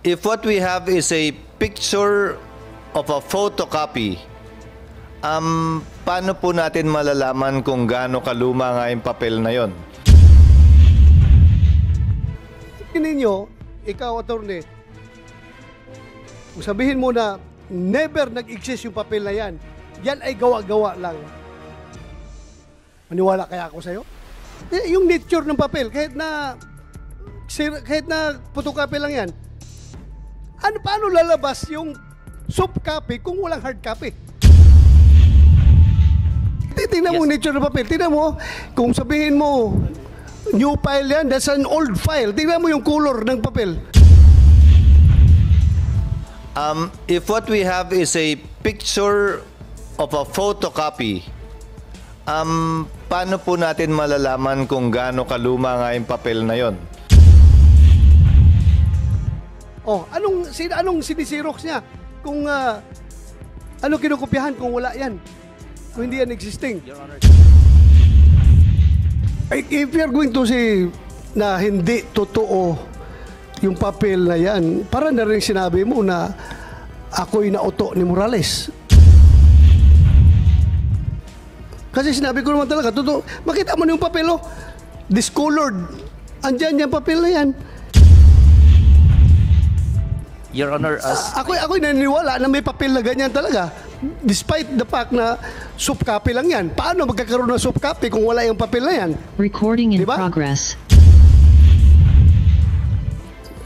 If what we have is a picture of a photocopy, paano po natin malalaman kung gaano kaluma nga yung papel na yon? Ninyo, ikaw, attorney, kung sabihin mo na never nag-exist yung papel na yan, yan ay gawa-gawa lang. Maniwala kaya ako sa'yo? Yung nature ng papel, kahit na photocopy lang yan, paano lalabas yung soft copy kung walang hard copy? Tingnan mo yung nature ng papel. Tingnan mo, kung sabihin mo, new file yan, that's an old file. Tingnan mo yung color ng papel. If what we have is a picture of a photocopy, paano po natin malalaman kung gaano kaluma nga yung papel na yon? Oh, anong sinisirox niya? Kung ano kinukopyahan kung wala yan? Kung hindi yan existing. Your Honor. If you're going to say na hindi totoo yung papel na yan, para na rin sinabi mo na ako'y nauto ni Morales. Kasi sinabi ko naman talaga, totoo. Makita mo na yung papel, oh. Discolored. Andyan yung papel na yan. Your Honor, as... Ako'y naniniwala na may papel na ganyan talaga. Despite the fact na soft copy lang yan. Paano magkakaroon ng soft copy kung wala yung papel na yan? Recording in Diba? progress.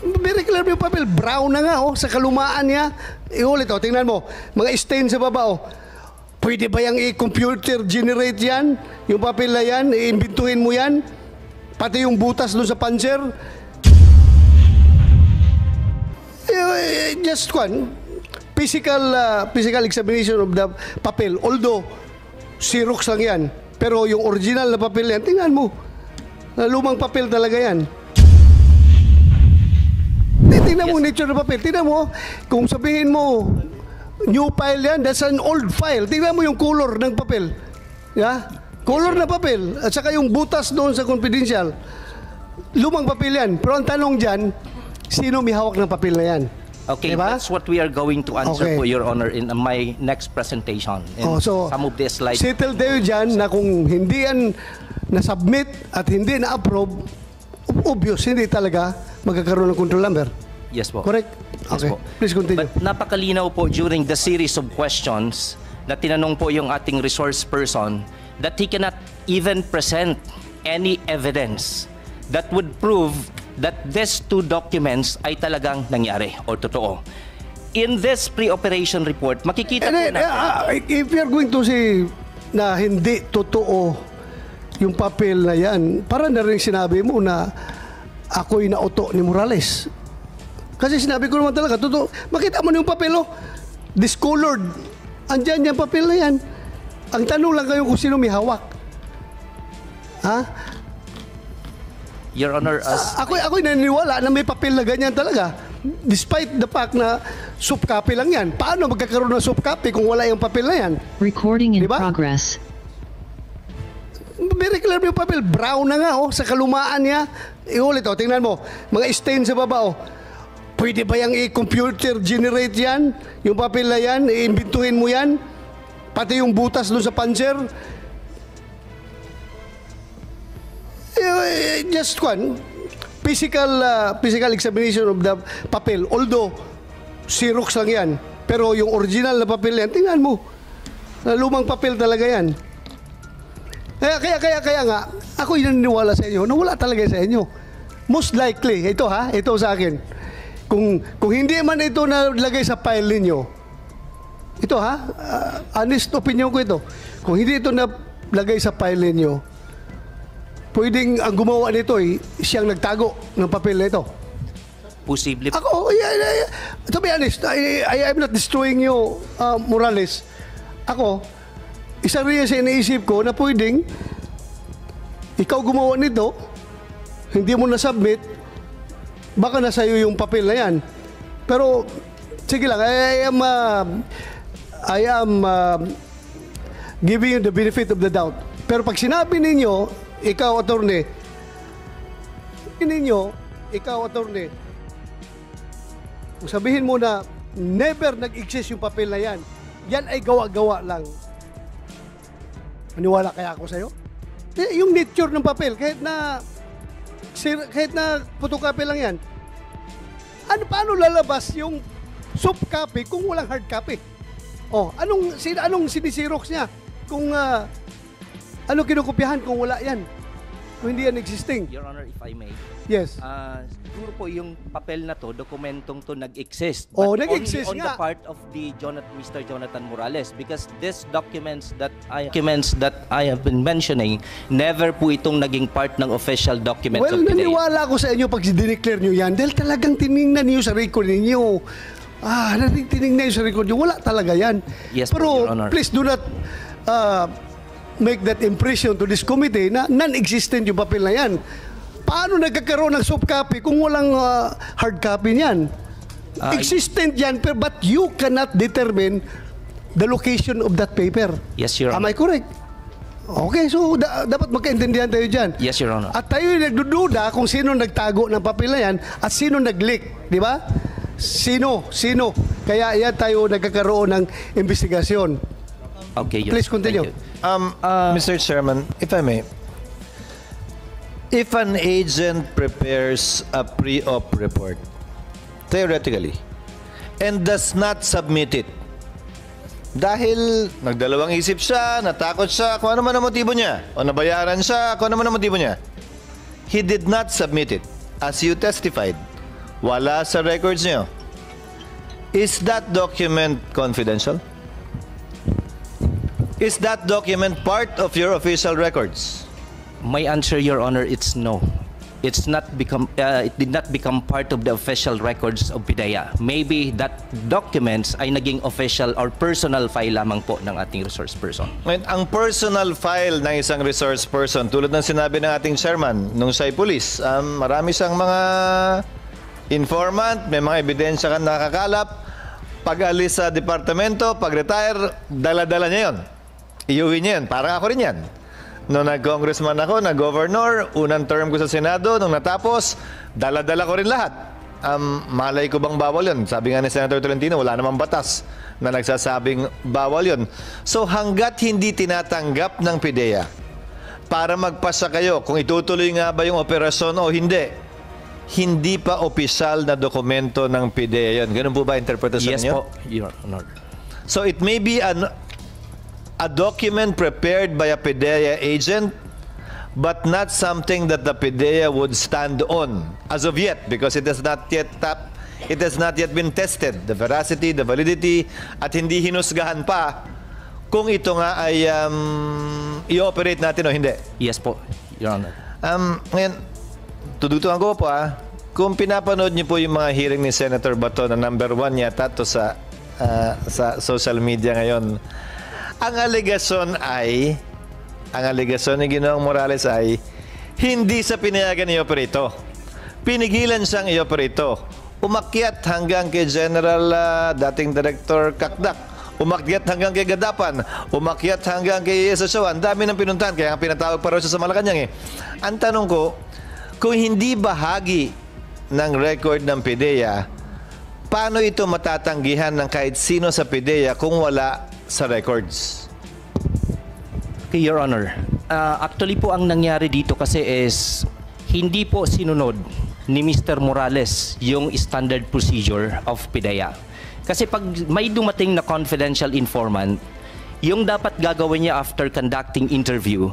Very clear yung papel. Brown na nga, oh, sa kalumaan niya. Iulit, oh, tingnan mo. Mga stain sa baba, oh. Pwede ba yung i-computer generate yan? Yung papel na yan, i-imbintuhin mo yan? Pati yung butas doon sa puncher? Just one. Physical examination of the papel. Although, Xerox lang yan. Pero yung original na papel yan, tingnan mo. Lumang papel talaga yan. Tingnan mo nature ng papel. Tingnan mo, kung sabihin mo, new file yan, that's an old file. Tingnan mo yung color ng papel. Yeah? Color na papel. At saka yung butas doon sa confidential. Lumang papel yan. Pero ang tanong dyan, sino may hawak ng papel na yan? Okay, diba? that's what we are going to answer Okay. po, Your Honor, in my next presentation. In So, some of the slides. settle tayo dyan na kung hindi yan na-submit at hindi na-approve, obvious, hindi talaga magkakaroon ng control number. Yes po. Correct? Yes Okay. po. Please continue. But napakalinaw po during the series of questions na tinanong po yung ating resource person that he cannot even present any evidence that would prove that these two documents ay talagang nangyari o totoo. In this pre-operation report, makikita po natin. If you're going to say na hindi totoo yung papel na yan, para na rin sinabi mo na ako'y nauto ni Morales. Kasi sinabi ko naman talaga, totoo. Makita mo na yung papel, oh. Discolored. Andyan yung papel na yan. Ang tanong lang kayo kung sino may hawak. Ha? Your Honor, as... Ako'y naniniwala na may papel na ganyan talaga. Despite the fact na soft copy lang yan. Paano magkakaroon ng soft copy kung wala yung papel na yan? Recording in Diba? progress. Very clear yung papel. Brown na nga, oh, sa kalumaan niya. Iulit, oh, tingnan mo. Mga stain sa baba, oh. Pwede ba yung i-computer generate yan? Yung papel na yan, i-imbintuhin mo yan? Pati yung butas doon sa puncher? Just one. Physical examination of the papel. Although, Xerox lang yan. Pero yung original na papel yan, tingnan mo. Lumang papel talaga yan. Kaya nga, ako'y naniniwala sa inyo na wala talaga sa inyo. Most likely, ito sa akin. Kung hindi man ito nalagay sa file ninyo, ito honest opinion ko ito. Kung hindi ito nalagay sa file ninyo, pwedeng ang gumawa nito siyang nagtago ng papel na ito. Posible. Ako, to be honest, I'm not destroying you, Morales. Ako, isa rin sa iniisip ko na pwedeng ikaw gumawa nito, hindi mo na-submit, baka nasa iyo yung papel na yan. Pero, sige lang, I am giving you the benefit of the doubt. Pero pag sinabi ninyo, ikaw, attorney, Kung sabihin mo na never nag-exist yung papel na yan, yan ay gawa-gawa lang. Maniwala kaya ako sa'yo? Yung nature ng papel, kahit na photocopy lang yan, paano lalabas yung soft copy kung walang hard copy? Oh, anong sinisirox niya? Kung ano kinukopyahan kung wala yan? Kung hindi yan existing. Your Honor, if I may. Yes. Siguro po yung papel na to, dokumentong to nag-exist. Oh, But nag-exist only on nga. the part of the Mr. Jonathan Morales, because these documents that I have been mentioning, never po itong naging part ng official documents Well, of PIDEA. naniwala ako sa inyo pag dineclare nyo yan dahil talagang tinignan niyo sa record ninyo. Tinignan niyo sa record nyo. Wala talaga yan. Yes po, Pero Your Honor. please do not make that impression to this committee na non-existent yung papel na yan. Paano nagkakaroon ng soft copy kung walang hard copy niyan? Existent yan, but you cannot determine the location of that paper. Yes, Your Am Honor. I correct? Okay, so dapat magkaintindihan tayo dyan. Yes, Your Honor. At tayo nagdududa kung sino nagtago ng papel na yan at sino nag-leak, di ba? Sino? Kaya yan tayo nagkakaroon ng investigasyon. Okay, yes. Please continue. Thank you. Mr. Chairman, if I may, if an agent prepares a pre-op report, theoretically, and does not submit it, dahil nagdalawang isip siya, natakot siya, kung ano man ang motibo niya, o nabayaran siya, kung ano man ang motibo niya, he did not submit it, as you testified, wala sa records niyo. Is that document confidential? Is that document part of your official records? My answer, Your Honor, it's no. It did not become part of the official records of PIDEA. Maybe that documents ay naging official or personal file lamang po ng ating resource person. Ngayon, ang personal file ng isang resource person, tulad ng sinabi ng ating chairman, nung siya'y police, marami siyang mga informant, may mga ebidensya kang nakakalap, pag-alis sa departamento, pag-retire, dala-dala niya yun. Iuwi niya yun. Parang ako rin yan. Nung nag-congressman ako, nag-governor, unang term ko sa Senado, nung natapos, dala-dala ko rin lahat. Malay ko bang bawal yun? Sabi nga ni Senator Tolentino, wala namang batas na nagsasabing bawal yun. So hanggat hindi tinatanggap ng PIDEA para magpasa kayo kung itutuloy nga ba yung operasyon o hindi pa opisyal na dokumento ng PIDEA yun. Ganun po ba interpretasyon Yes niyo? po, Your Honor. So it may be a document prepared by a PIDEA agent, but not something that the PIDEA would stand on as of yet, because it has not yet been tested, the veracity, the validity, at hindi hinusgahan pa kung ito nga ay i-operate natin o hindi. Yes po, Your Honor. Ngayon, tudutuan ko po kung pinapanood niyo po yung mga hearing ni Senator Bato na number 1 yata to sa social media ngayon, ang alegasyon ni Ginoong Morales ay hindi sa pinayagan i-operate ito. Pinigilan siyang i-operate ito. Umakyat hanggang kay General dating Director Kakdak. Umakyat hanggang kay Gadapan. Umakyat hanggang kay Esasawa. Ang dami ng pinuntahan, kaya pinatawag pa raw siya sa Malacanang Ang tanong ko, kung hindi bahagi ng record ng PIDEA, paano ito matatanggihan ng kahit sino sa PIDEA kung wala sa records? Okay, Your Honor. Actually po ang nangyari dito kasi is hindi po sinunod ni Mr. Morales yung standard procedure of PIDEA. Kasi pag may dumating na confidential informant, yung dapat gagawin niya after conducting interview,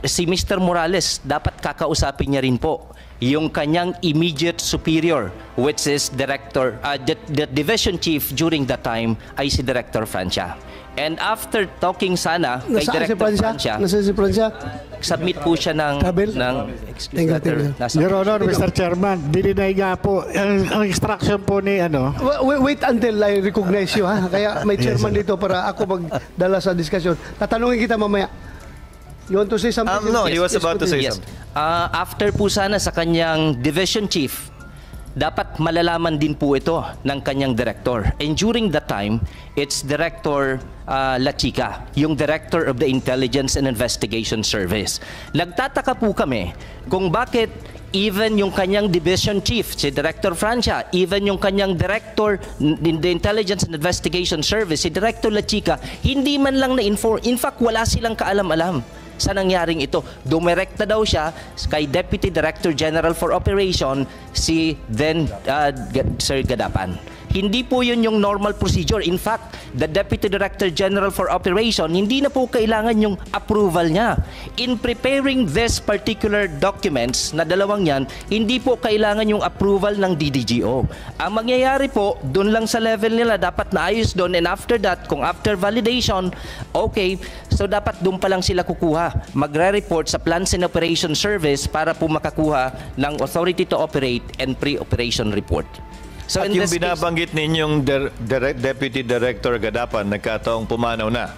si Mr. Morales dapat kakausapin niya rin po yung kanyang immediate superior, which is the division chief during that time ay si Director Francia. And after talking sana kay Director Francia, Nasaan si Francia? submit po siya ng Tabel? excuse Tingnan, letter. tingnan. Nasa- Your Honor, Mr. Chairman, dininay nga po ang instruction po ni Wait until I recognize you, ha? Kaya may chairman dito para ako magdala sa discussion. Tatanungin kita mamaya. You want to say something? No, he was about to say Yes. something. After po sana sa kanyang division chief, dapat malalaman din po ito ng kanyang director. And during that time, it's Director La Chica, yung Director of the Intelligence and Investigation Service. Nagtataka po kami kung bakit even yung kanyang division chief, si Director Francia, even yung kanyang director in the Intelligence and Investigation Service, si Director Lachica, hindi man lang na-inform. In fact, wala silang kaalam-alam sa nangyaring ito. Dumirekta daw siya kay Deputy Director General for Operation, si then Sir Gadapan. Hindi po yun yung normal procedure. In fact, the Deputy Director General for Operation, hindi na po kailangan yung approval niya. In preparing this particular documents na dalawang yan, hindi po kailangan yung approval ng DDGO. Ang mangyayari po, dun lang sa level nila, dapat naayos doon, and after that, kung after validation, okay, so dapat dun pa lang sila kukuha. Magre-report sa Plans and Operation Service para po makakuha ng Authority to Operate and Pre-Operation Report. So At in yung this case, binabanggit ninyong Deputy Director Gadapan, nagkataong pumanaw na.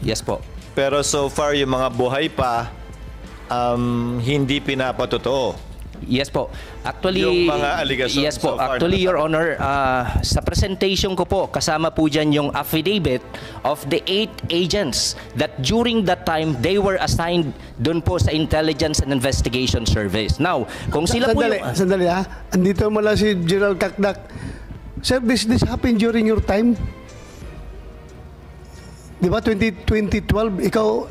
yes po. Pero so far, yung mga buhay pa, hindi pinapatotoo. Yes po. Actually, Yung mga allegation yes po. so far Actually, na- Your Honor, sa presentation ko po, kasama po dyan yung affidavit of the 8 agents that during that time, they were assigned doon po sa Intelligence and Investigation Service. Now, kung sila po yung... Sandali ha. Andito mo lang si General Kakdak. Sir, this happened during your time? Di ba, 2012, ikaw,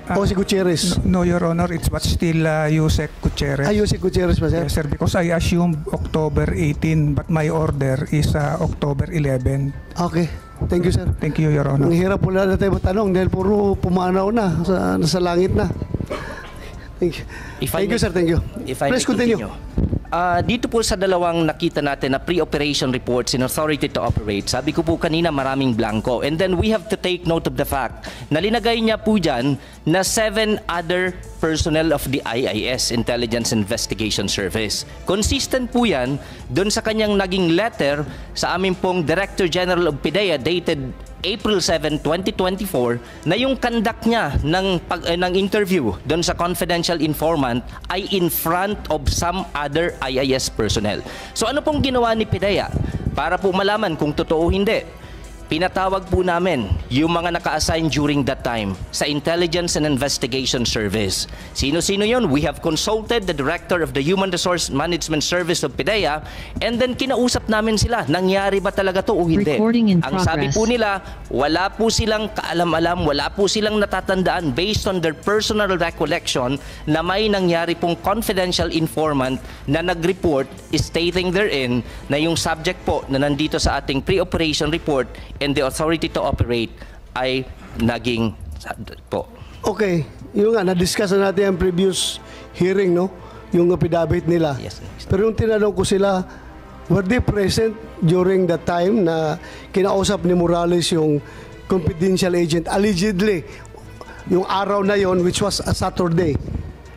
o si Gutierrez? No, Your Honor, it's but still Yusek Gutierrez. Ayun si Gutierrez ba, sir? Yes, sir, because I assumed October 18, but my order is October 11. Okay. Thank you, sir. Thank you, Your Honor. Ang hirap po na tayo matanong dahil puro pumanaw na, nasa langit na. Thank you. Thank you, sir. Thank you. If I Please may continue. Dito po sa dalawang nakita natin na pre-operation reports in Authority to Operate, sabi ko po kanina maraming blanco. And then we have to take note of the fact na linagay niya po dyan na 7 other personnel of the IIS, Intelligence Investigation Service. Consistent po yan doon sa kanyang naging letter sa aming pong Director General of PIDEA dated April 7, 2024 na yung conduct niya ng interview doon sa confidential informant ay in front of some other IIS personnel. So ano pong ginawa ni PIDEA para po malaman kung totoo o hindi? Pinatawag po namin yung mga naka-assign during that time sa Intelligence and Investigation Service. Sino-sino yun? We have consulted the Director of the Human Resource Management Service of PIDEA, and then kinausap namin sila, nangyari ba talaga to o hindi? Recording in Ang sabi progress. po nila, wala po silang kaalam-alam, wala po silang natatandaan based on their personal recollection na may nangyari pong confidential informant na nag-report stating therein na yung subject po na nandito sa ating pre-operation report and the Authority to Operate ay naging po. Okay. Yung nga, na-discuss na natin ang previous hearing, no? Yung affidavit nila. Yes, sir. Pero yung tinanong ko sila, were they present during the time na kinausap ni Morales yung confidential agent, allegedly, yung araw na yon, which was a Saturday?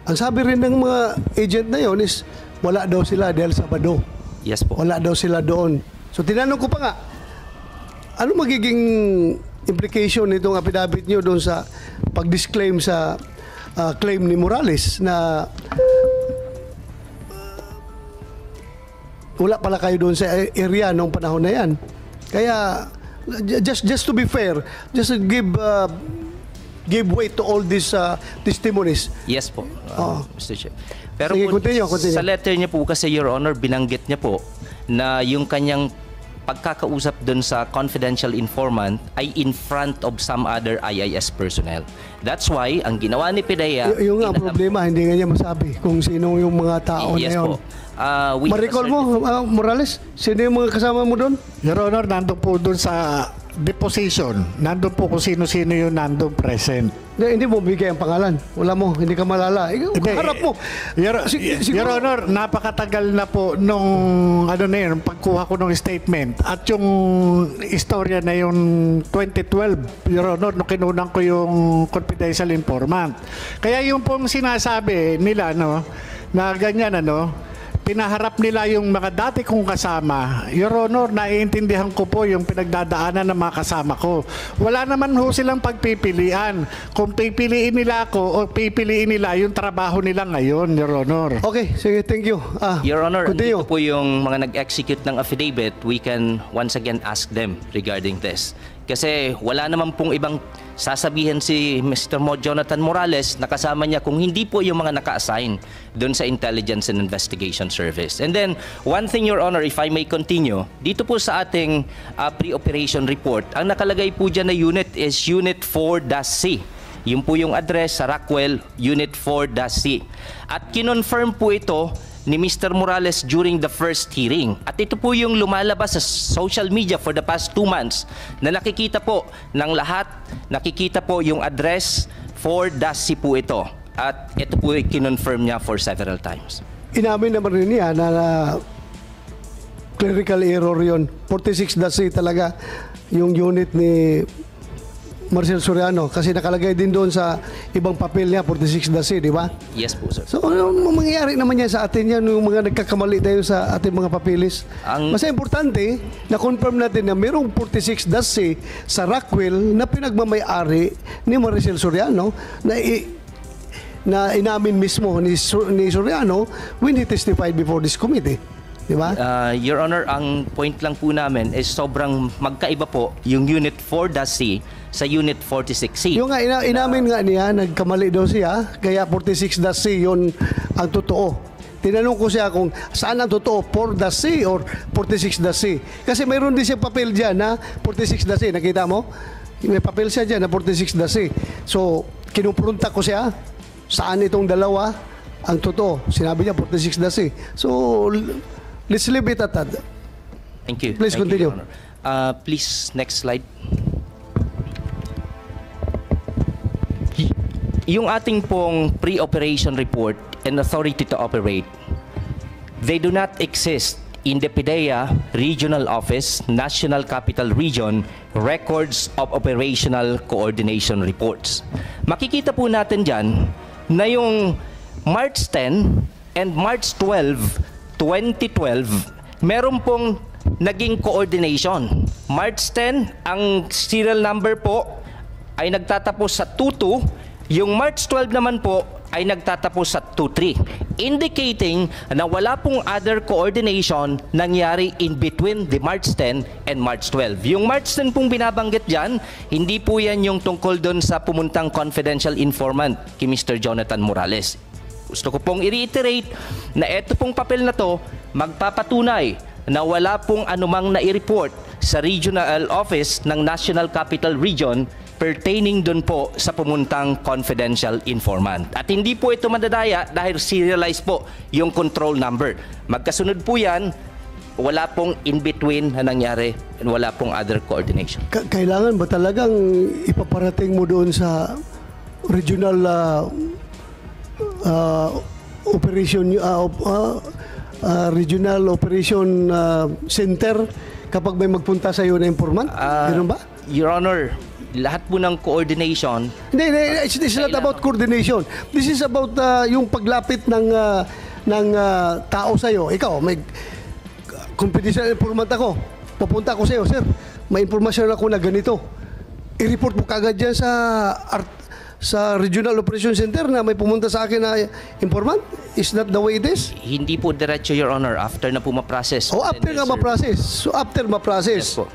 Ang sabi rin ng mga agent na yon is, wala daw sila dahil Sabado. Yes po. Wala daw sila doon. So tinanong ko pa nga, ano magiging implication nitong affidavit nyo doon sa pag-disclaim sa claim ni Morales na wala pala kayo doon sa area noong panahon na yan. Kaya just to be fair, just to give weight to all these testimonies. Yes po, Mr. Chair. Pero Sige, po, continue. sa letter niya po kasi, Your Honor, binanggit niya po na yung kanyang pagkakausap dun sa confidential informant ay in front of some other IIS personnel. That's why, ang ginawa ni PIDEA... Yung nga problema, hindi nga niya masabi kung sino yung mga tao yes na yun. po. We have Ma-recall a mo, Morales? Sino yung mga kasama mo doon? Your Honor, nandun po doon sa deposition. Nandun po kung sino-sino yung nandun present. Hindi mo bigay ang pangalan. Wala mo, hindi ka malala. Hindi, Harap mo. Your Siguro- Honor, napakatagal na po nung nung pagkuha ko ng statement at yung istorya na yung 2012, Your Honor, nung kinunan ko yung confidential informant. Kaya yung pong sinasabi nila na ganyan pinaharap nila yung mga dati kong kasama. Your Honor, naiintindihan ko po yung pinagdadaanan ng mga kasama ko. Wala naman ho silang pagpipilian. Kung pipiliin nila ako o pipiliin nila yung trabaho nila ngayon, Your Honor. Okay, sige, thank you. Your Honor, continue. dito po yung mga nag-execute ng affidavit, we can once again ask them regarding this. Kasi wala naman pong ibang sasabihin si Mr. Jonathan Morales na kasama niya kung hindi po yung mga naka-assign doon sa Intelligence and Investigation Service. And then, one thing, Your Honor, if I may continue, dito po sa ating pre-operation report, ang nakalagay po dyan na unit is Unit 4-C. Yun po yung address sa Rockwell, Unit 4-C. At kinonfirm po ito ni Mr. Morales during the first hearing. At ito po yung lumalabas sa social media for the past 2 months na nakikita po ng lahat, nakikita po yung address 4-C po ito. At ito po kinonfirm niya for several times. Inamin naman rin niya na clerical error yon. 46-C talaga yung unit ni Marcel Soriano kasi nakalagay din doon sa ibang papel niya 46-C, di ba? Yes po, sir. So, ano mangyayari naman yan sa atin yan, yung mga nagkakamali tayo sa ating mga papilis? Mas importante, na-confirm natin na mayroong 46-C sa Rockwell na pinagmamay-ari ni Maricel Soriano na inamin mismo ni Soriano when he testified before this committee. Di ba? Your Honor, ang point lang po namin is sobrang magkaiba po yung Unit 4-C sa Unit 46C. Yung nga, inamin nga niya, nagkamali daw siya, kaya 46-C yun ang totoo. Tinanong ko siya kung saan ang totoo, 4-C or 46-C. Kasi mayroon din siya papel dyan na 46-C. Nakita mo? May papel siya dyan na 46-C. So, kinuprunta ko siya, saan itong dalawa ang totoo. Sinabi niya 46-C. So, let's leave it at that. Thank you. Please Thank continue. you, Your Honor. Please, next slide. Yung ating pong pre-operation report and authority to operate, they do not exist in the PIDEA Regional Office, National Capital Region, Records of Operational Coordination Reports. Makikita po natin dyan na yung March 10 and March 12, 2012, meron pong naging coordination. March 10, ang serial number po ay nagtatapos sa 22. Yung March 12 naman po ay nagtatapos sa 23, indicating na wala pong other coordination nangyari in between the March 10 and March 12. Yung March 10 pong binabanggit dyan, hindi po yan yung tungkol doon sa pumuntang confidential informant kay Mr. Jonathan Morales. Gusto ko pong i-reiterate na ito pong papel na to magpapatunay na wala pong anumang nai-report sa regional office ng National Capital Region pertaining dun po sa pumuntang confidential informant. At hindi po ito madadaya dahil serialized po yung control number. Magkasunod po yan, wala pong in-between na nangyari and wala pong other coordination. Kailangan ba talagang ipaparating mo doon sa regional regional operation center kapag may magpunta sa iyo na informant? Ganun ba? Your Honor, lahat po ng coordination. Hindi, it's not about coordination. This is about yung paglapit ng tao sa iyo. Ikaw, may confidential informant ako. Pupunta ako sa iyo, sir. May impormasyon ako na ganito. I-report mo kagad dyan sa Regional Operation Center na may pumunta sa akin na informant? Is that the way it is? Hindi po diretso, Your Honor, after na po ma-process. Oh, after nga ma-process. So, after ma-process. Yes po.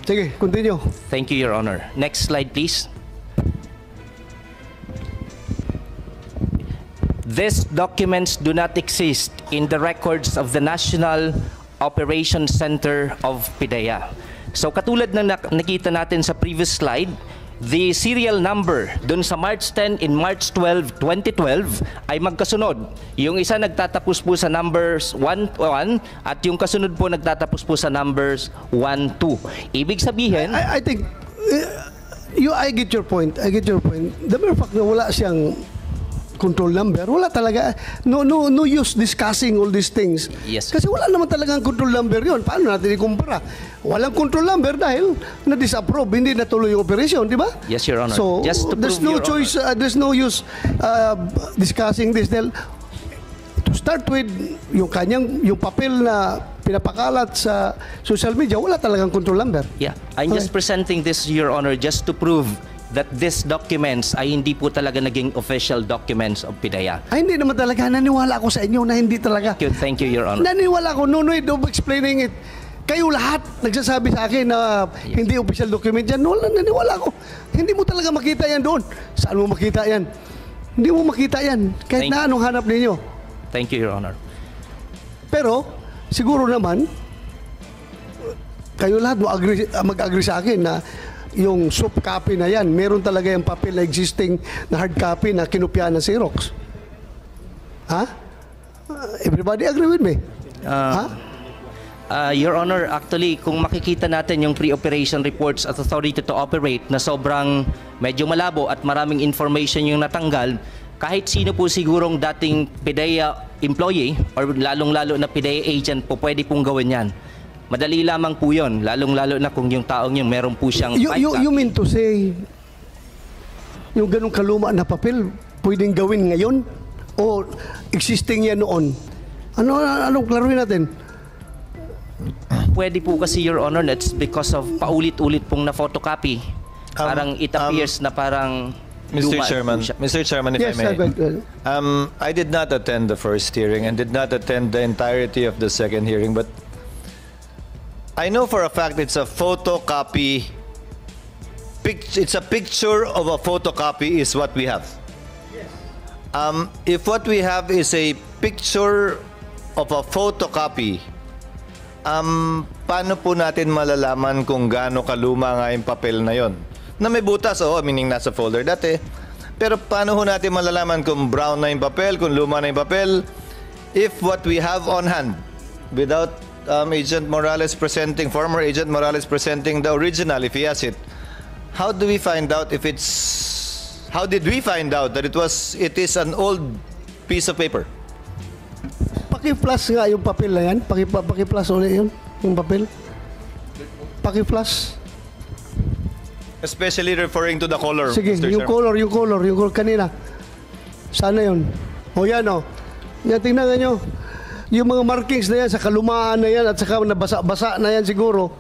Sige, continue. Thank you, Your Honor. Next slide, please. These documents do not exist in the records of the National Operations Center of PIDEA. So katulad ng nakita natin sa previous slide, the serial number dun sa March 10 and March 12, 2012 ay magkasunod. Yung isa nagtatapos po sa numbers 11 at yung kasunod po nagtatapos po sa numbers 12. Ibig sabihin, I think I get your point. I get your point. The mere fact na wala siyang control number, wala talaga. No use discussing all these things. Yes. Kasi wala naman talagang control number yon. Paano natin ikumpara? Walang control number dahil na-disapprove, hindi natuloy yung operation, di ba? Yes, Your Honor. So, Just to there's prove, no Your choice, there's no use discussing this. Dahil, to start with, yung papel na pinapakalat sa social media, wala talagang control number. yeah, I'm just presenting this, Your Honor, just to prove that these documents ay hindi po talaga naging official documents of PIDEA. Ay, hindi naman talaga. Naniwala ako sa inyo na hindi talaga. Thank you, Your Honor. Naniwala ako. No need of explaining it. Kayo lahat nagsasabi sa akin na hindi official document yan. Wala, naniwala ko. Hindi mo talaga makita yan doon. Saan mo makita yan? Hindi mo makita yan. Kahit na anong hanap ninyo. Thank you, Your Honor. Pero, siguro naman, kayo lahat mag-agree sa akin na yung soft copy na yan, meron talaga yung papel na existing na hard copy na kinopya ng Xerox. Ha? Everybody agree with me? Ha? Your Honor, actually, kung makikita natin yung pre-operation reports at authority to operate na sobrang medyo malabo at maraming information yung natanggal, kahit sino po sigurong dating PIDEA employee or lalong-lalo na PIDEA agent po pwede pong gawin yan. Madali lamang po yun, lalong-lalo na kung yung taong yun meron po siyang... You mean to say, yung ganong kaluma na papel, pwedeng gawin ngayon? O existing yan noon? Anong klaruhin natin? Pwede po kasi, Your Honor, that's because of paulit-ulit pong na-photocopy. Parang it appears na parang... Mr. luma Chairman, po siya. Mr. Chairman, if Yes, I may. I I did not attend the first hearing and did not attend the entirety of the second hearing, but I know for a fact it's a photocopy. It's a picture of a photocopy is what we have. If what we have is a picture of a photocopy, paano po natin malalaman kung gaano kaluma nga yung papel na yon? Na may butas, meaning nasa folder dati. Pero paano ho natin malalaman kung brown na yung papel, kung luma na yung papel, if what we have on hand, without Agent Morales presenting, former Agent Morales presenting the original, if he has it, how do we find out if it's, how did we find out that it is an old piece of paper? Paki-flash nga yung papel na yan. Paki-flash ulit yun, yung papel. Paki-flash. Especially referring to the color, Sige, Mr. yung Chairman. color kanina. Sana yun. Yan Yan, tingnan nyo. Yung mga markings na yan, sa kalumaan na yan, at saka nabasa-basa na yan siguro.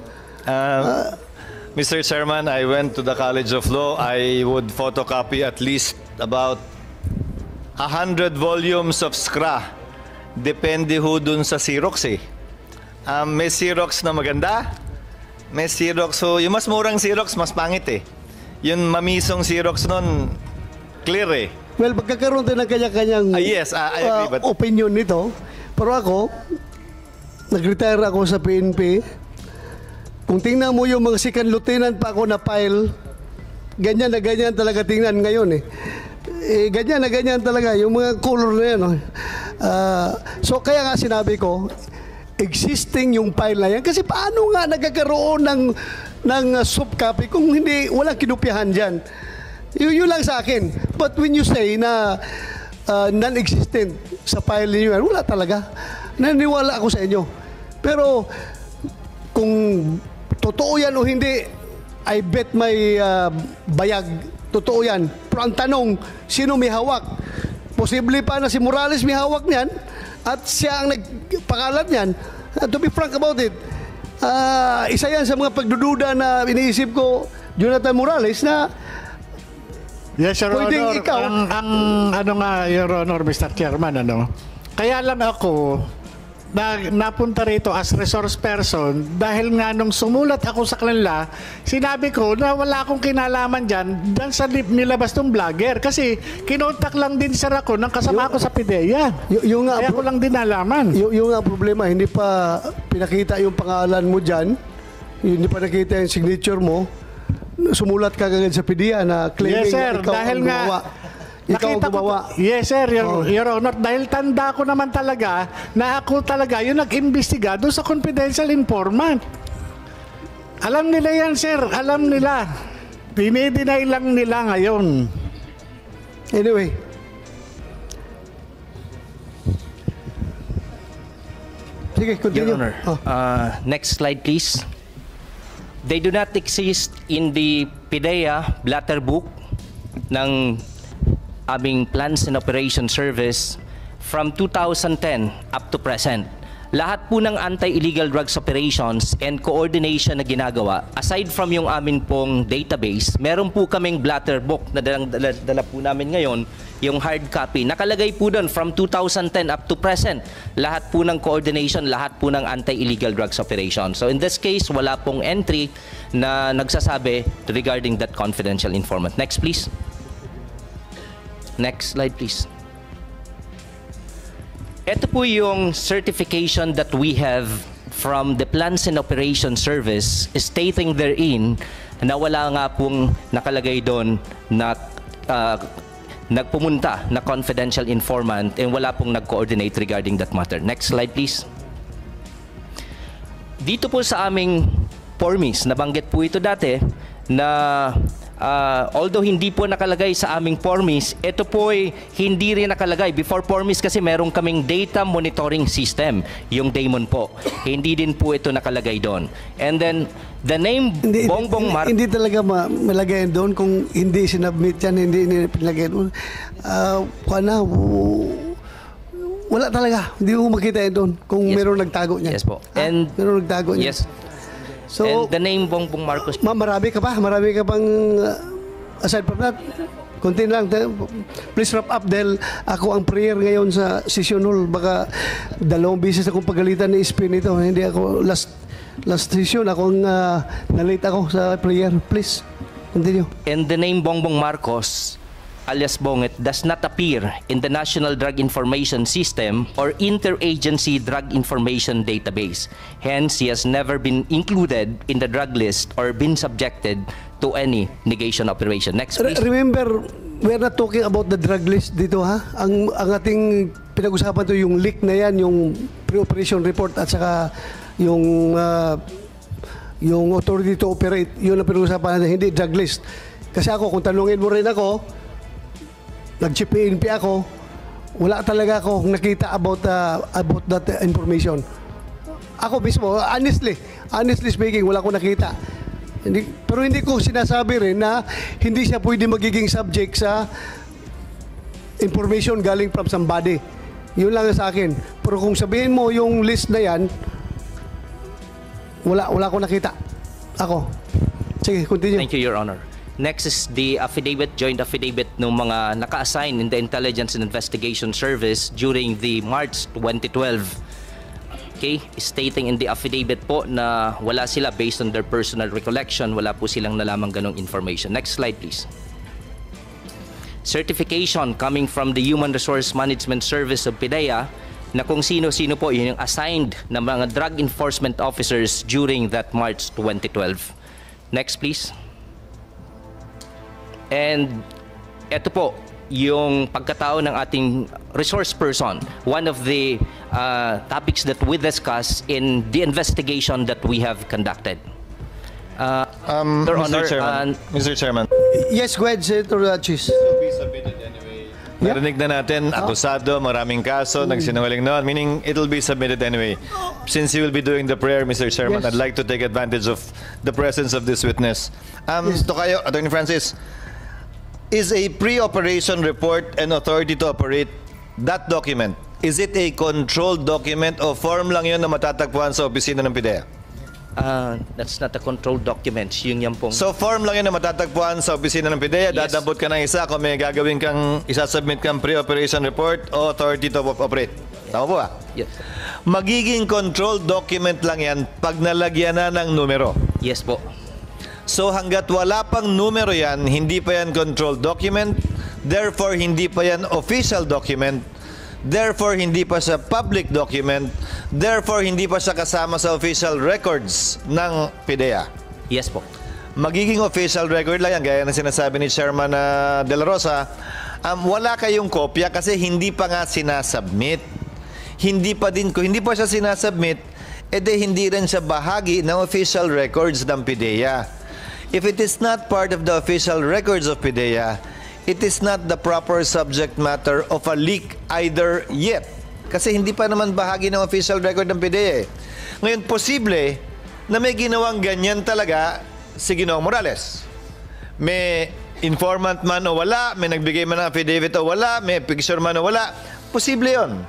Mr. Chairman, I went to the College of Law. I would photocopy at least about 100 volumes of SCRA. Depende ho dun sa Xerox eh. May Xerox na maganda. May Xerox, so yung mas murang Xerox, mas pangit eh. Yung mamisong Xerox nun, clear eh. Well, magkakaroon din ng kanya-kanyang Yes, I agree. But opinion nito. Pero ako, nag-retire ako sa PNP. Kung tingnan mo yung mga second lieutenant pa ako na file, ganyan na ganyan talaga tingnan ngayon eh. Ganyan na ganyan talaga, yung mga color na yan. So kaya nga sinabi ko, existing yung file na yan. Kasi paano nga nagkakaroon ng soft copy kung hindi, walang kinopyahan dyan. Yun lang sa akin. But when you say na non-existent sa file niyo yan, wala talaga. Naniwala ako sa inyo. Pero kung totoo yan o hindi, I bet may bayag. Totoo yan. Pero ang tanong, sino may hawak? Posible pa na si Morales may hawak niyan at siya ang nagpakalat niyan. To be frank about it, isa yan sa mga pagdududa na iniisip ko, Jonathan Morales, na Yes, Your pwedeng Honor. ikaw. Ang ano nga, Your Honor, Mr. Chairman, kaya lang ako napunta rito as resource person dahil nga nung sumulat ako sa kanila, sinabi ko na wala akong kinalaman dyan sa nilabas ng vlogger kasi kinontak lang din sir ako ng kasama ko sa PIDEA. Yung nga, Kaya ko lang din nalaman. yung nga problema, hindi pa pinakita yung pangalan mo dyan, hindi pa nakita yung signature mo, sumulat ka agad sa PIDEA na claiming Yes, sir. ikaw Dahil ang nga, gumawa. Ikaw ang nakita ko, gumawa. yes sir, Your Honor, dahil tanda ko naman talaga na ako talaga yung nag-imbestiga doon sa confidential informant. Alam nila yan sir, alam nila. Dinideny lang nila ngayon. Anyway. Sige, continue. Your Honor, next slide please. They do not exist in the PIDEA blatter book ng aming Plans and Operation Service from 2010 up to present. lahat po ng anti-illegal drugs operations and coordination na ginagawa, aside from yung amin pong database, meron po kaming blatter book na dala po namin ngayon, yung hard copy. Nakalagay po doon from 2010 up to present, lahat po ng coordination, lahat po ng anti-illegal drugs operation. So in this case, wala pong entry na nagsasabi regarding that confidential informant. Next, please. Next slide, please. Ito po yung certification that we have from the Plans and Operations Service stating therein na wala nga pong nakalagay doon na nagpumunta na confidential informant and wala pong nag-coordinate regarding that matter. Next slide, please. Dito po sa aming formis, nabanggit po ito dati na although hindi po nakalagay sa aming formis, ito po ay hindi rin nakalagay. Before formis kasi meron kaming data monitoring system, yung Damon po. Hindi din po ito nakalagay doon. And then, the name Bongbong Marcos... Hindi talaga malagay doon kung hindi sinubmit yan, hindi pinalagay doon. Wala talaga. Hindi mo makita yan doon kung meron nagtago niyan. Yes po. And meron nagtago niyan. Yes. So, and the name Bongbong Marcos... Marami ka pa? Marami ka pang aside from that? Konti lang. Please wrap up dahil ako ang prayer ngayon sa session hall. Baka 2 beses akong pagalitan ni Spin ito. Hindi ako last session akong nalate ako sa prayer. Please, continue. And the name Bongbong Marcos alias Bongit does not appear in the National Drug Information System or Interagency Drug Information Database. Hence, he has never been included in the drug list or been subjected to any negation operation. Next, please. Remember, we're not talking about the drug list dito, ha? Ang ating pinag-usapan to yung leak na yan, yung pre-operation report at saka yung authority to operate, yun ang pinag-usapan natin, hindi drug list. Kasi ako, kung tanungin mo rin ako, nag-PNP ako, wala talaga ako nakita about that information. Ako mismo, honestly speaking, wala ko nakita. Pero hindi ko sinasabi rin na hindi siya pwede magiging subject sa information galing from somebody. Yun lang sa akin. Pero kung sabihin mo yung list na yan, wala ko nakita. Ako. Sige, continue. Thank you, Your Honor. Next is the affidavit, joint affidavit ng mga naka-assign in the Intelligence and Investigation Service during the March 2012. Okay, stating in the affidavit po na wala sila based on their personal recollection, wala po silang nalamang ganong information. Next slide, please. Certification coming from the Human Resource Management Service of PIDEA na kung sino-sino po yun yung assigned na mga drug enforcement officers during that March 2012. Next, please. And ito po, yung pagkatao ng ating resource person, one of the topics that we discuss in the investigation that we have conducted. Your Honor, Mr. Chairman. Yes, go ahead, Senator Chis. Narinig na natin, akusado, maraming kaso, nagsinungaling noon, meaning it'll be submitted anyway. Since you will be doing the prayer, Mr. Chairman, Yes. I'd like to take advantage of the presence of this witness. Tokayo, Attorney Francis, is a pre-operation report and authority to operate that document? Is it a controlled document o form lang yun na matatagpuan sa opisina ng PIDEA? That's not a controlled document. Yung yan pong... So form lang yun na matatagpuan sa opisina ng PIDEA, Yes. dadabot ka ng isa kung may gagawin kang, isasubmit kang pre-operation report o authority to operate. Tama po ba? Yes. Magiging controlled document lang yan pag nalagyan na ng numero. Yes po. So hanggat wala pang numero yan, hindi pa yan controlled document, therefore hindi pa yan official document, therefore hindi pa siya public document, therefore hindi pa siya kasama sa official records ng PIDEA. Yes po. Magiging official record lang yan, gaya na sinasabi ni Chairman De La Rosa, wala kayong kopya kasi hindi pa nga sinasubmit. Kung hindi pa siya sinasubmit, hindi rin siya bahagi ng official records ng PIDEA. If it is not part of the official records of PIDEA, it is not the proper subject matter of a leak either yet. Kasi hindi pa naman bahagi ng official record ng PIDEA. Ngayon, posible na may ginawang ganyan talaga si Ginoong Morales. May informant man o wala, may nagbigay man ng affidavit o wala, may picture man o wala, posible yon.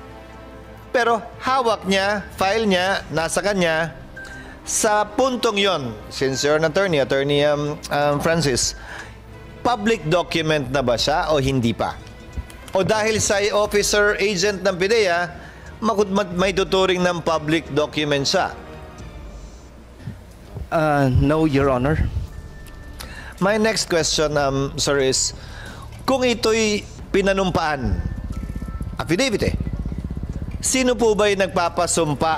Pero hawak niya, file niya, nasa kanya. Sa puntong yon, since you're an attorney, Francis, public document na ba siya o hindi pa? O dahil sa officer agent ng PIDEA, may tuturing ng public document siya? No, Your Honor. My next question, sir, is kung ito'y pinanumpaan, affidavit sino po ba yung nagpapasumpa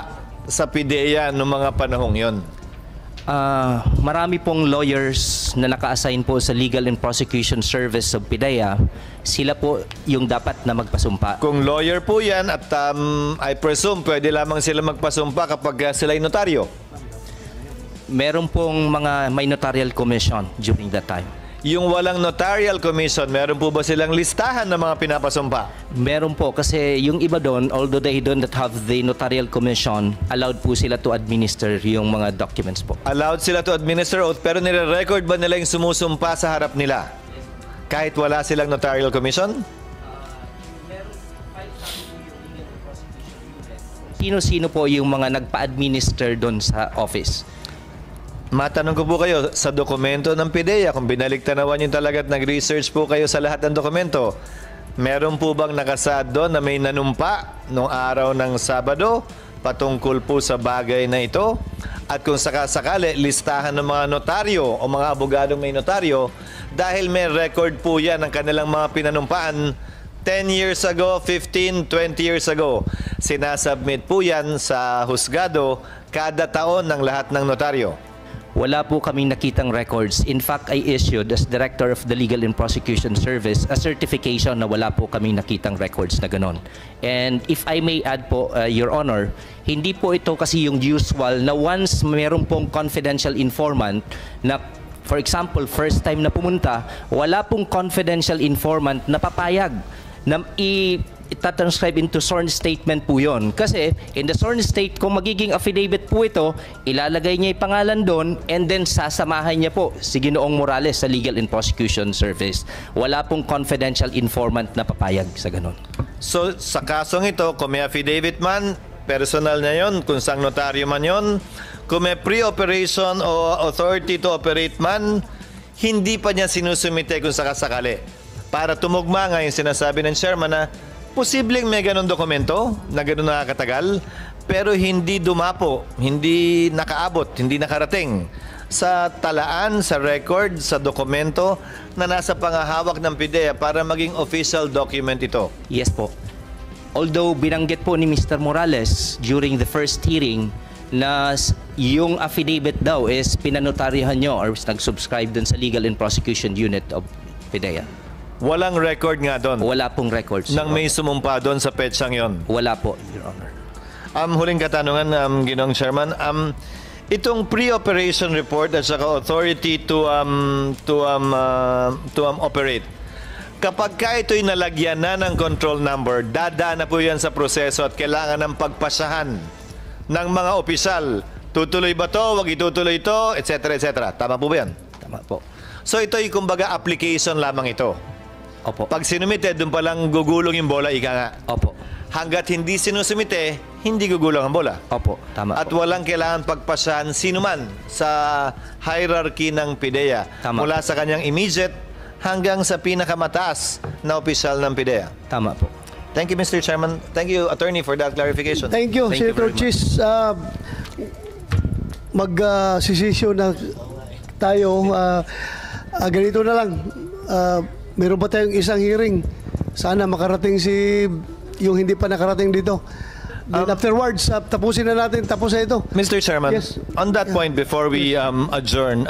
sa PIDEA noong mga panahong yon? Marami pong lawyers na naka-assign po sa Legal and Prosecution Service of PIDEA. Sila po yung dapat na magpasumpa. Kung lawyer po yan at I presume pwede lamang sila magpasumpa kapag sila ay notaryo. Meron pong mga may notarial commission during that time. Yung walang notarial commission, meron po ba silang listahan ng mga pinapasumpa? Meron po kasi yung iba doon, although they don't have the notarial commission, allowed po sila to administer yung mga documents po. Allowed sila to administer oath, pero nire-record ba nila yung sumusumpa sa harap nila? Kahit wala silang notarial commission? Sino-sino po yung mga nagpa-administer doon sa office? Matanong ko po kayo, sa dokumento ng PIDEA, kung binaliktanawan nyo talaga at nag-research po kayo sa lahat ng dokumento, meron po bang nakasaad doon na may nanumpa noong araw ng Sabado patungkol po sa bagay na ito? At kung sakasakali, listahan ng mga notaryo o mga abogadong may notaryo, dahil may record po yan ng kanilang mga pinanumpaan 10 years ago, 15, 20 years ago. Sinasubmit po yan sa husgado kada taon ng lahat ng notaryo. Wala po kaming nakitang records. In fact, I issued as Director of the Legal and Prosecution Service a certification na wala po kaming nakitang records na ganon. And if I may add po, Your Honor, hindi po ito kasi yung usual na once mayroon pong confidential informant na, for example, first time na pumunta, wala pong confidential informant na papayag na itatranscribe into sworn statement po yon. Kasi in the sworn state, kung magiging affidavit po ito, ilalagay niya yung pangalan doon and then sasamahan niya po si Ginoong Morales sa Legal and Prosecution Service. Wala pong confidential informant na papayag sa ganon. So, sa kasong ito, kung may affidavit man, personal na yon, kung sang notaryo man yon, kung may pre-operation o authority to operate man, hindi pa niya sinusumite kung sakasakali. Para tumugma nga yung sinasabi ng chairman na posibleng may ganun dokumento na ganun nakakatagal, pero hindi dumapo, hindi nakaabot, hindi nakarating sa talaan, sa record, sa dokumento na nasa pangahawak ng PIDEA para maging official document ito. Yes po. Although binanggit po ni Mr. Morales during the first hearing na yung affidavit daw is pinanotaryahan nyo or nag-subscribe dun sa Legal and Prosecution Unit of PIDEA. Walang record nga doon. Wala pong records. Nang may sumumpa doon sa petsang yon. Wala po, Your Honor. Huling katanungan, Ginoong Chairman. Itong pre-operation report at saka authority to operate. Kapag ka ito'y nalagyan na ng control number, dadaan na po yan sa proseso at kailangan ng pagpasahan ng mga opisyal. Tutuloy ba to? Wag itutuloy ito? Etc. etc. Tama po ba yan? Tama po. So ito'y kumbaga application lamang ito. Opo. Pag sinumite, doon palang gugulong yung bola, ika nga. Opo. Hanggat hindi sinusumite, hindi gugulong ang bola. Opo. Tama At po. walang kailangan pagpasahan sino man sa hierarchy ng PIDEA. Tama. Mula sa kanyang immediate hanggang sa pinakamataas na opisyal ng PIDEA. Tama po. Thank you, Mr. Chairman. Thank you, Attorney, for that clarification. Thank you, Thank you Senator very much. Chis. Mag-sisisyon na tayo. Ganito na lang. Meron pa tayong isang hearing. Sana makarating yung hindi pa nakarating dito. Then afterwards, tapusin na natin. Tapos na ito. Mr. Chairman, Yes. on that point, before we adjourn,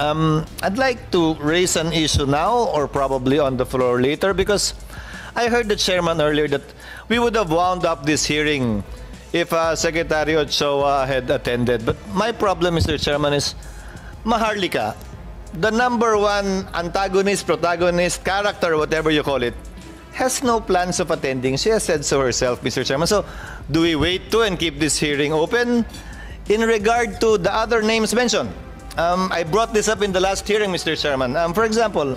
I'd like to raise an issue now or probably on the floor later because I heard the chairman earlier that we would have wound up this hearing if Secretary Ochoa had attended. But my problem, Mr. Chairman, is Maharlika, the number one antagonist, protagonist, character, whatever you call it, has no plans of attending. She has said so herself, Mr. Chairman. So, do we wait to and keep this hearing open? In regard to the other names mentioned, I brought this up in the last hearing, Mr. Chairman. For example,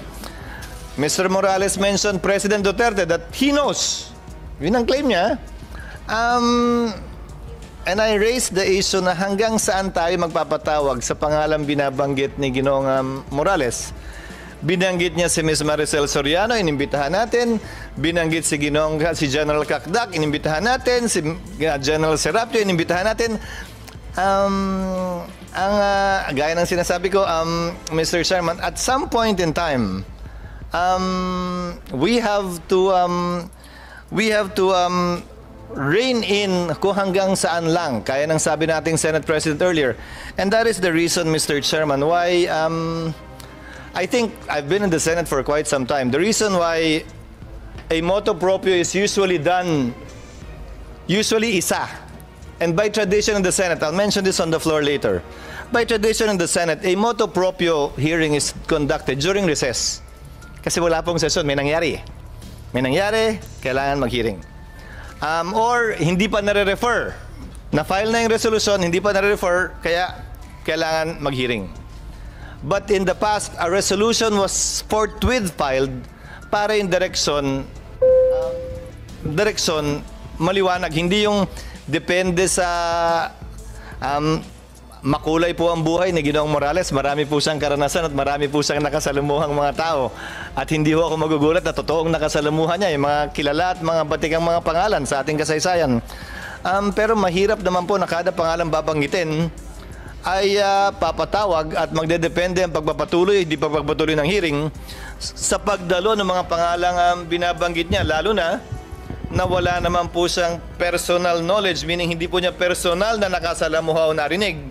Mr. Morales mentioned President Duterte that he knows. Yun ang claim niya. And I raised the issue na hanggang saan tayo magpapatawag sa pangalang binabanggit ni Ginoong Morales. Binanggit niya si Ms. Maricel Soriano, inimbitahan natin. Binanggit si si General Cacdac, inimbitahan natin. Si General Serapio, inimbitahan natin. Gaya ng sinasabi ko, Mr. Chairman, at some point in time, we have to rein in kung hanggang saan lang, kaya ng sabi nating Senate President earlier. And that is the reason, Mr. Chairman, why I think I've been in the Senate for quite some time. The reason why a motu proprio is usually done, usually isa. And by tradition in the Senate, I'll mention this on the floor later. By tradition in the Senate, a motu proprio hearing is conducted during recess. Kasi wala pong session, may nangyari. May nangyari, kailangan mag-hearing. Or hindi pa nare-refer. Na-file na yung resolution, hindi pa nare-refer, kaya kailangan mag-hearing. But in the past, a resolution was forthwith filed para yung direction maliwanag. Hindi yung depende sa makulay po ang buhay ni Ginoong Morales. Marami po siyang karanasan at marami po siyang nakasalumuhang mga tao. At hindi ho ako magugulat na totoong nakasalamuhan niya, yung mga kilala at mga batikang mga pangalan sa ating kasaysayan. Pero mahirap naman po na kada pangalan babanggitin ay papatawag at magdedepende ang pagpapatuloy, hindi pagpapatuloy ng hearing sa pagdalo ng mga pangalang binabanggit niya. Lalo na wala naman po siyang personal knowledge, meaning hindi po niya personal na nakasalamuha o narinig.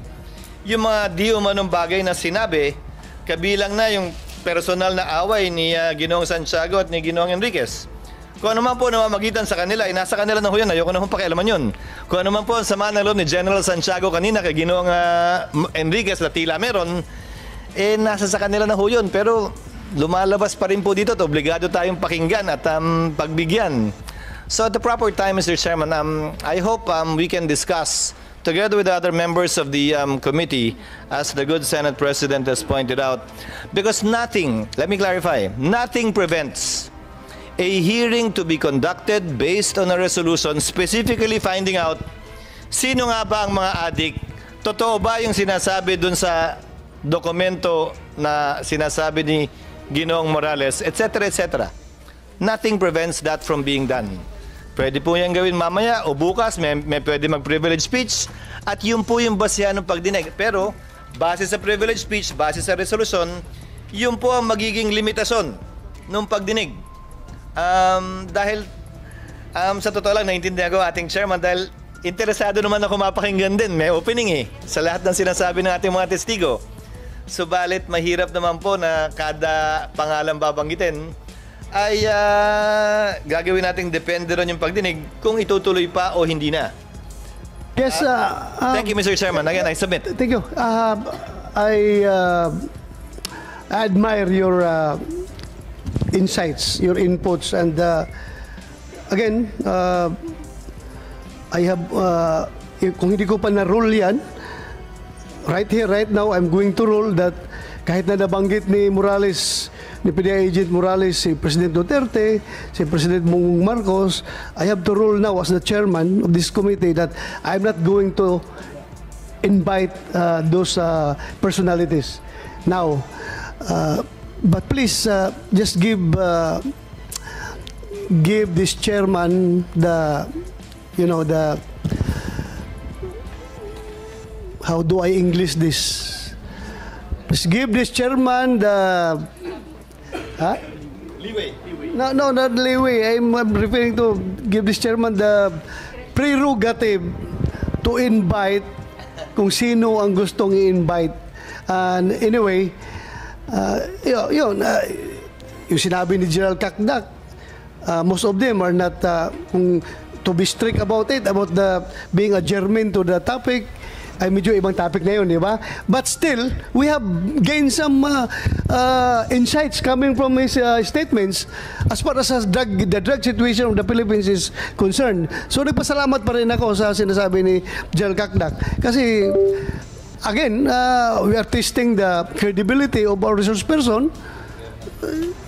Yung mga di umanong bagay na sinabi, kabilang na yung personal na away ni Ginoong Santiago at ni Ginoong Enriquez. Kung ano man po namamagitan sa kanila, nasa kanila na ho yun. Ayoko na hong pakialaman yun. Kung ano man po ang sama ng loob ni General Santiago kanina kay Ginoong Enriquez na tila meron, nasa sa kanila na ho yun. Pero lumalabas pa rin po dito at obligado tayong pakinggan at pagbigyan. So at the proper time, Mr. Chairman, I hope we can discuss together with the other members of the committee, as the good Senate President has pointed out, because nothing, let me clarify, nothing prevents a hearing to be conducted based on a resolution specifically finding out sino nga ba ang mga adik, totoo ba yung sinasabi dun sa dokumento na sinasabi ni Ginoong Morales, etc., etc. Nothing prevents that from being done. Pwede po yan gawin mamaya o bukas, may pwede mag-privilege speech at yun po yung basihan ng pagdinig. Pero, base sa privilege speech, base sa resolution, yun po ang magiging limitasyon ng pagdinig. Dahil, sa totoo lang, naiintindihan ko ating chairman dahil interesado naman ako mapakinggan din. May opening sa lahat ng sinasabi ng ating mga testigo. Subalit, mahirap naman po na kada pangalan babanggitin ay gagawin nating depende ron yung pagdinig kung itutuloy pa o hindi na. Yes, Thank you, Mr. Chairman. Again, I submit. Thank you. I admire your insights, your inputs, and again, I have, kung hindi ko pa na-rule yan, right here, right now, I'm going to rule that kahit na nabanggit ni Morales, ni PDEA Agent Morales, si President Duterte, si President Bongbong Marcos, I have to rule now as the chairman of this committee that I'm not going to invite those personalities now. But please just give this chairman the, how do I English this? Please give this chairman the Leeway. No, not leeway. I'm referring to give this chairman the prerogative to invite kung sino ang gustong i-invite. And anyway, yung sinabi ni General Cacdac, most of them are not, to be strict about it, about the being a germane to the topic, ay medyo ibang topic na yun, di ba? But still, we have gained some insights coming from his statements as far as the drug situation of the Philippines is concerned. So, nagpasalamat pa rin ako sa sinasabi ni General Cacdac. Kasi, again, we are testing the credibility of our resource person.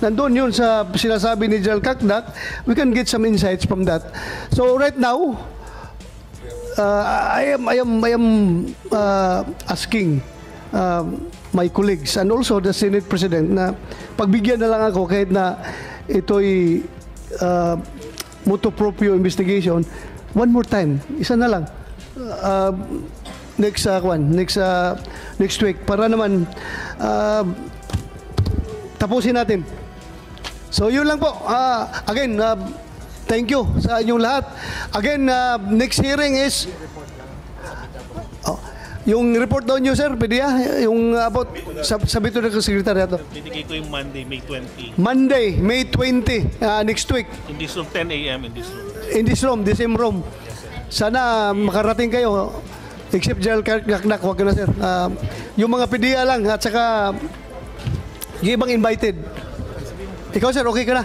Nandun yun sa sinasabi ni General Cacdac. We can get some insights from that. So, right now, I am asking my colleagues and also the Senate President na pagbigyan na lang ako kahit na ito'y motu proprio investigation. One more time, isa na lang. Next week para naman tapusin natin. So yun lang po. Again, thank you sa inyong lahat. Again, next hearing is yung report daw niyo, sir, pwede yung about sabi ito ng sekretariato. Binigay ko yung Monday, May 20. Monday, May 20, next week. In this room, 10 a.m. in this room. In this room, the same room. Sana makarating kayo. Except General Kaknak, wag na, sir. Yung mga PDEA lang at saka yung ibang invited. Ikaw, sir, okay ka na?